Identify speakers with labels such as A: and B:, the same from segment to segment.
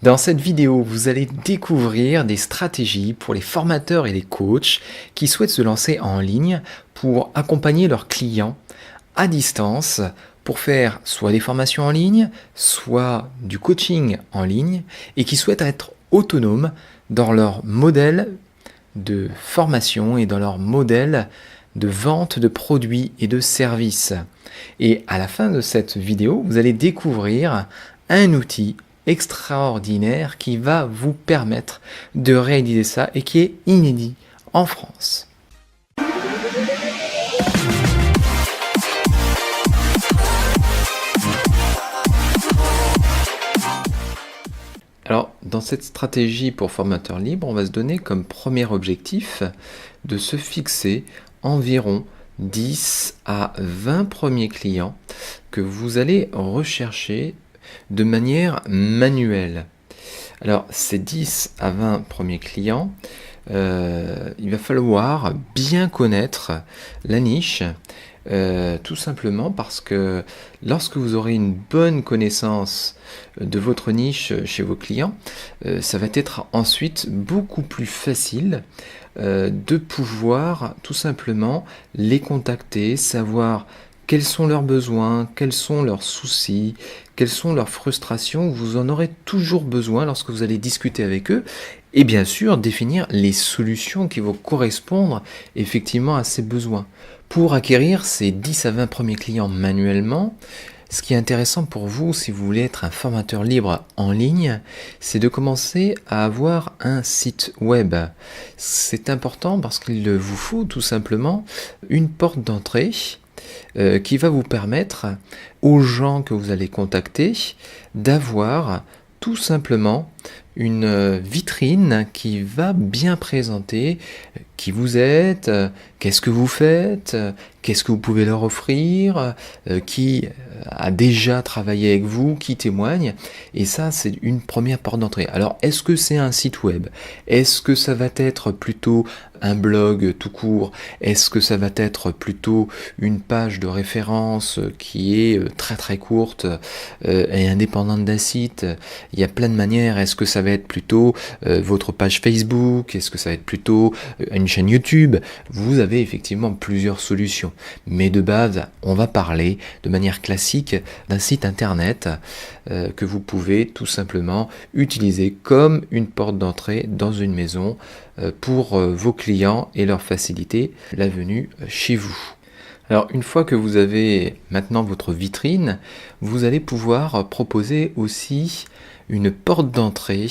A: Dans cette vidéo, vous allez découvrir des stratégies pour les formateurs et les coachs qui souhaitent se lancer en ligne pour accompagner leurs clients à distance pour faire soit des formations en ligne, soit du coaching en ligne et qui souhaitent être autonomes dans leur modèle de formation et dans leur modèle de vente de produits et de services. Et à la fin de cette vidéo, vous allez découvrir un outil extraordinaire qui va vous permettre de réaliser ça et qui est inédit en France. Alors, dans cette stratégie pour formateur libre, on va se donner comme premier objectif de se fixer environ 10 à 20 premiers clients que vous allez rechercher de manière manuelle. Alors, ces 10 à 20 premiers clients, il va falloir bien connaître la niche, tout simplement parce que lorsque vous aurez une bonne connaissance de votre niche chez vos clients, ça va être ensuite beaucoup plus facile de pouvoir tout simplement les contacter, savoir quels sont leurs besoins, quels sont leurs soucis, quelles sont leurs frustrations. Vous en aurez toujours besoin lorsque vous allez discuter avec eux et bien sûr définir les solutions qui vont correspondre effectivement à ces besoins. Pour acquérir ces 10 à 20 premiers clients manuellement, ce qui est intéressant pour vous, si vous voulez être un formateur libre en ligne, c'est de commencer à avoir un site web. C'est important parce qu'il vous faut tout simplement une porte d'entrée qui va vous permettre aux gens que vous allez contacter d'avoir tout simplement une vitrine qui va bien présenter qui vous êtes, qu'est-ce que vous faites, qu'est-ce que vous pouvez leur offrir, qui a déjà travaillé avec vous, qui témoigne. Et ça, c'est une première porte d'entrée. Alors, est-ce que c'est un site web? Est-ce que ça va être plutôt un blog tout court? Est-ce que ça va être plutôt une page de référence qui est très très courte et indépendante d'un site? Il y a plein de manières. Est-ce que ça va être plutôt votre page Facebook? Est-ce que ça va être plutôt une chaîne YouTube? Vous avez effectivement plusieurs solutions. Mais de base, on va parler de manière classique d'un site internet que vous pouvez tout simplement utiliser comme une porte d'entrée dans une maison pour vos clients et leur faciliter la venue chez vous. Alors une fois que vous avez maintenant votre vitrine, vous allez pouvoir proposer aussi une porte d'entrée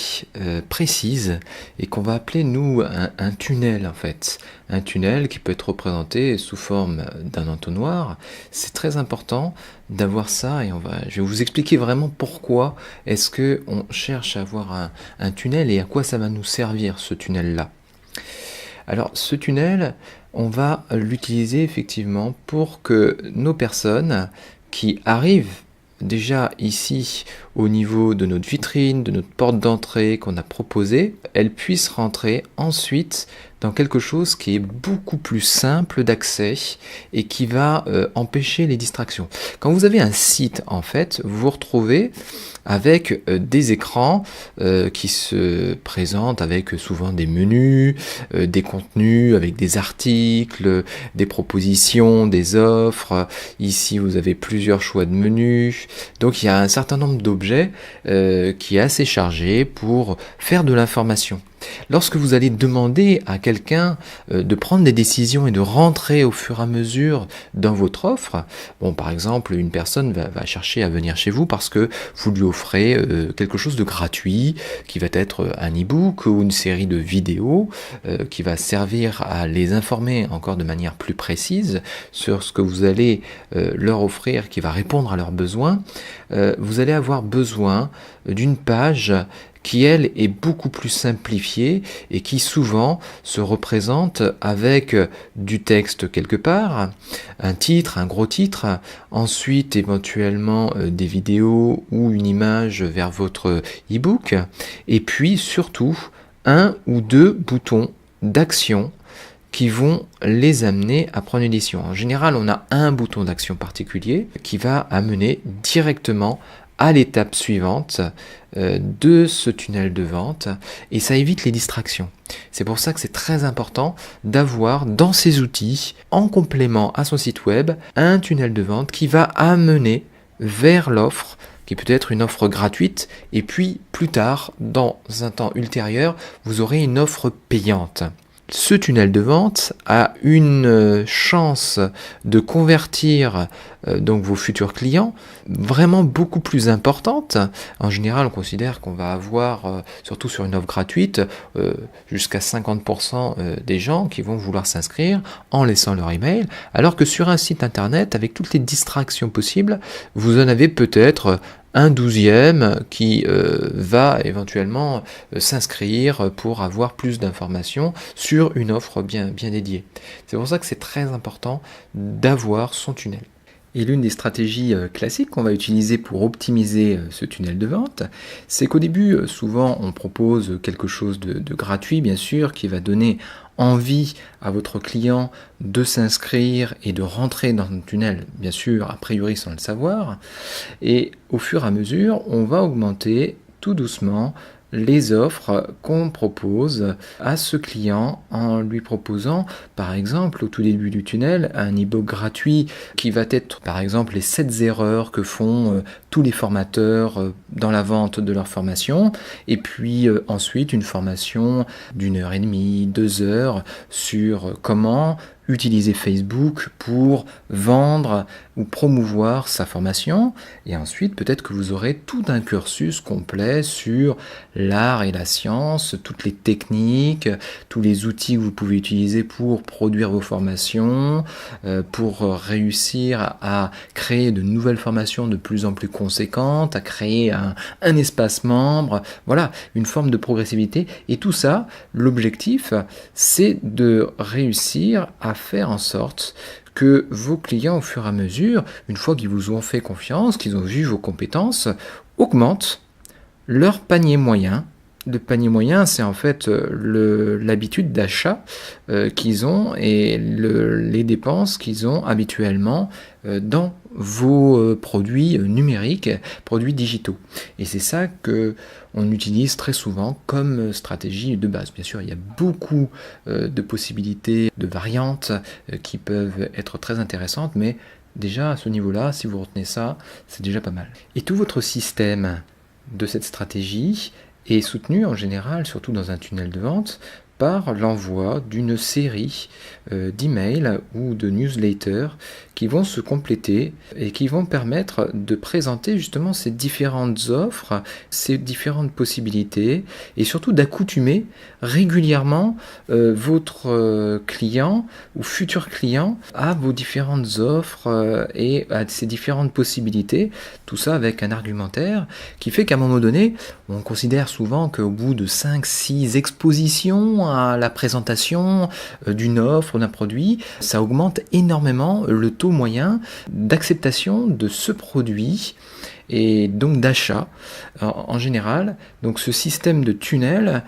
A: précise et qu'on va appeler nous un tunnel en fait. Un tunnel qui peut être représenté sous forme d'un entonnoir. C'est très important d'avoir ça et je vais vous expliquer vraiment pourquoi est-ce qu'on cherche à avoir un tunnel et à quoi ça va nous servir ce tunnel-là. Alors ce tunnel, on va l'utiliser effectivement pour que nos personnes qui arrivent déjà ici au niveau de notre vitrine, de notre porte d'entrée qu'on a proposée, elles puissent rentrer ensuite dans quelque chose qui est beaucoup plus simple d'accès et qui va empêcher les distractions. Quand vous avez un site, en fait, vous vous retrouvez avec des écrans qui se présentent avec souvent des menus, des contenus, avec des articles, des propositions, des offres. Ici, vous avez plusieurs choix de menus. Donc, il y a un certain nombre d'objets qui est assez chargé pour faire de l'information. Lorsque vous allez demander à quelqu'un de prendre des décisions et de rentrer au fur et à mesure dans votre offre, bon, par exemple, une personne va chercher à venir chez vous parce que vous lui offrez quelque chose de gratuit, qui va être un e-book ou une série de vidéos qui va servir à les informer encore de manière plus précise sur ce que vous allez leur offrir, qui va répondre à leurs besoins. Vous allez avoir besoin d'une page qui, elle, est beaucoup plus simplifiée et qui souvent se représente avec du texte quelque part, un titre, un gros titre, ensuite éventuellement des vidéos ou une image vers votre e-book, et puis surtout un ou deux boutons d'action qui vont les amener à prendre une décision. En général, on a un bouton d'action particulier qui va amener directement à l'étape suivante de ce tunnel de vente et ça évite les distractions. C'est pour ça que c'est très important d'avoir dans ses outils, en complément à son site web, un tunnel de vente qui va amener vers l'offre, qui peut être une offre gratuite, et puis plus tard, dans un temps ultérieur, vous aurez une offre payante. Ce tunnel de vente a une chance de convertir donc vos futurs clients vraiment beaucoup plus importante. En général, on considère qu'on va avoir, surtout sur une offre gratuite, jusqu'à 50% des gens qui vont vouloir s'inscrire en laissant leur email, alors que sur un site internet, avec toutes les distractions possibles, vous en avez peut-être un 12e qui va éventuellement s'inscrire pour avoir plus d'informations sur une offre bien dédiée. C'est pour ça que c'est très important d'avoir son tunnel. Et l'une des stratégies classiques qu'on va utiliser pour optimiser ce tunnel de vente, c'est qu'au début, souvent, on propose quelque chose de gratuit, bien sûr, qui va donner envie à votre client de s'inscrire et de rentrer dans le tunnel, bien sûr, a priori sans le savoir. Et au fur et à mesure, on va augmenter tout doucement les offres qu'on propose à ce client en lui proposant, par exemple, au tout début du tunnel, un e-book gratuit qui va être, par exemple, les 7 erreurs que font tous les formateurs dans la vente de leur formation, et puis ensuite une formation d'1h30, 2 heures sur comment utiliser Facebook pour vendre ou promouvoir sa formation. Et ensuite, peut-être que vous aurez tout un cursus complet sur l'art et la science, toutes les techniques, tous les outils que vous pouvez utiliser pour produire vos formations, pour réussir à créer de nouvelles formations de plus en plus conséquentes, à créer un espace membre, voilà, une forme de progressivité. Et tout ça, l'objectif, c'est de réussir à faire en sorte que vos clients, au fur et à mesure, une fois qu'ils vous ont fait confiance, qu'ils ont vu vos compétences, augmentent leur panier moyen. Le panier moyen, c'est en fait l'habitude d'achat qu'ils ont et les dépenses qu'ils ont habituellement dans vos produits numériques, produits digitaux. Et c'est ça que on utilise très souvent comme stratégie de base. Bien sûr, il y a beaucoup de possibilités, de variantes qui peuvent être très intéressantes, mais déjà à ce niveau-là, si vous retenez ça, c'est déjà pas mal. Et tout votre système de cette stratégie est soutenu en général, surtout dans un tunnel de vente, par l'envoi d'une série d'emails ou de newsletters qui vont se compléter et qui vont permettre de présenter justement ces différentes offres, ces différentes possibilités et surtout d'accoutumer régulièrement votre client ou futur client à vos différentes offres et à ces différentes possibilités, tout ça avec un argumentaire qui fait qu'à un moment donné, on considère souvent qu'au bout de 5-6 expositions à la présentation d'une offre, d'un produit, ça augmente énormément le taux moyen d'acceptation de ce produit et donc d'achat en général. Donc ce système de tunnel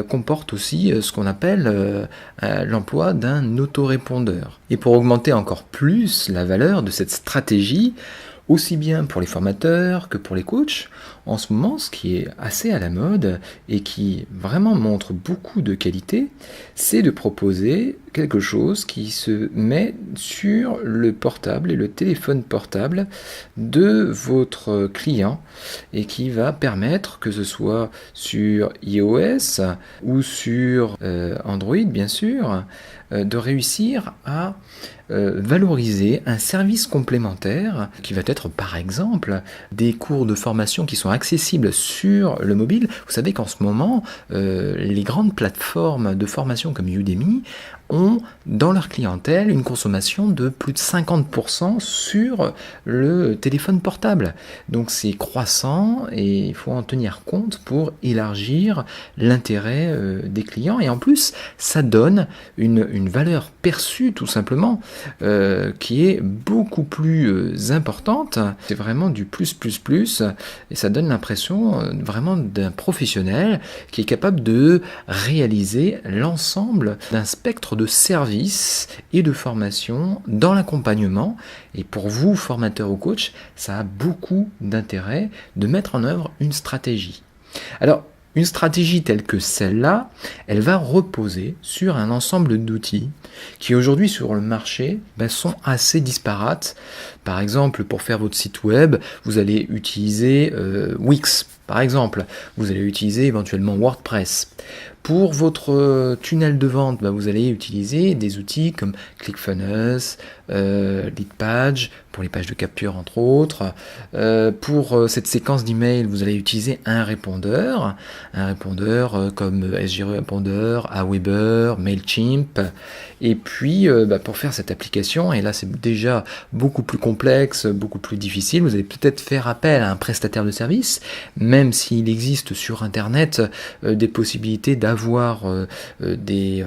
A: comporte aussi ce qu'on appelle l'emploi d'un autorépondeur. Et pour augmenter encore plus la valeur de cette stratégie, aussi bien pour les formateurs que pour les coachs, en ce moment, ce qui est assez à la mode et qui vraiment montre beaucoup de qualité, c'est de proposer quelque chose qui se met sur le portable et le téléphone portable de votre client et qui va permettre que ce soit sur iOS ou sur Android bien sûr, de réussir à valoriser un service complémentaire qui va être par exemple des cours de formation qui sont accessibles sur le mobile. Vous savez qu'en ce moment, les grandes plateformes de formation comme Udemy ont dans leur clientèle une consommation de plus de 50% sur le téléphone portable. Donc c'est croissant et il faut en tenir compte pour élargir l'intérêt des clients. Et en plus, ça donne une valeur perçue tout simplement qui est beaucoup plus importante. C'est vraiment du plus et ça donne l'impression vraiment d'un professionnel qui est capable de réaliser l'ensemble d'un spectre de service et de formation dans l'accompagnement. Et pour vous, formateurs ou coachs, ça a beaucoup d'intérêt de mettre en œuvre une stratégie. Alors, une stratégie telle que celle-là, elle va reposer sur un ensemble d'outils qui aujourd'hui sur le marché sont assez disparates. Par exemple, pour faire votre site web, vous allez utiliser Wix. Par exemple, vous allez utiliser éventuellement WordPress. Pour votre tunnel de vente, vous allez utiliser des outils comme ClickFunnels, Leadpage, pour les pages de capture entre autres. Pour cette séquence d'email, vous allez utiliser un répondeur comme SGRE Répondeur, Aweber, Mailchimp. Et puis, pour faire cette application, et là c'est déjà beaucoup plus complexe, beaucoup plus difficile, vous allez peut-être faire appel à un prestataire de service, même s'il existe sur Internet des possibilités d'avoir des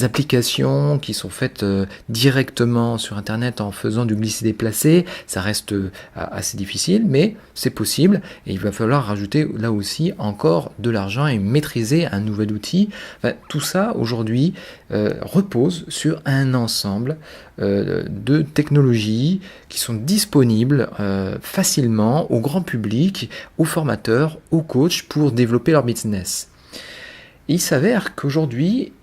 A: applications qui sont faites directement sur Internet en faisant du glisser-déplacer. Ça reste assez difficile, mais c'est possible et il va falloir rajouter là aussi encore de l'argent et maîtriser un nouvel outil. Tout ça aujourd'hui repose sur un ensemble de technologies qui sont disponibles facilement au grand public, aux formateurs, aux coachs pour développer leur business. Et il s'avère qu'aujourd'hui,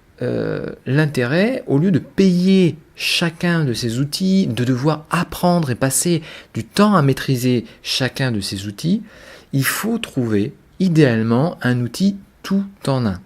A: l'intérêt, au lieu de payer chacun de ces outils, de devoir apprendre et passer du temps à maîtriser chacun de ces outils, il faut trouver idéalement un outil tout en un.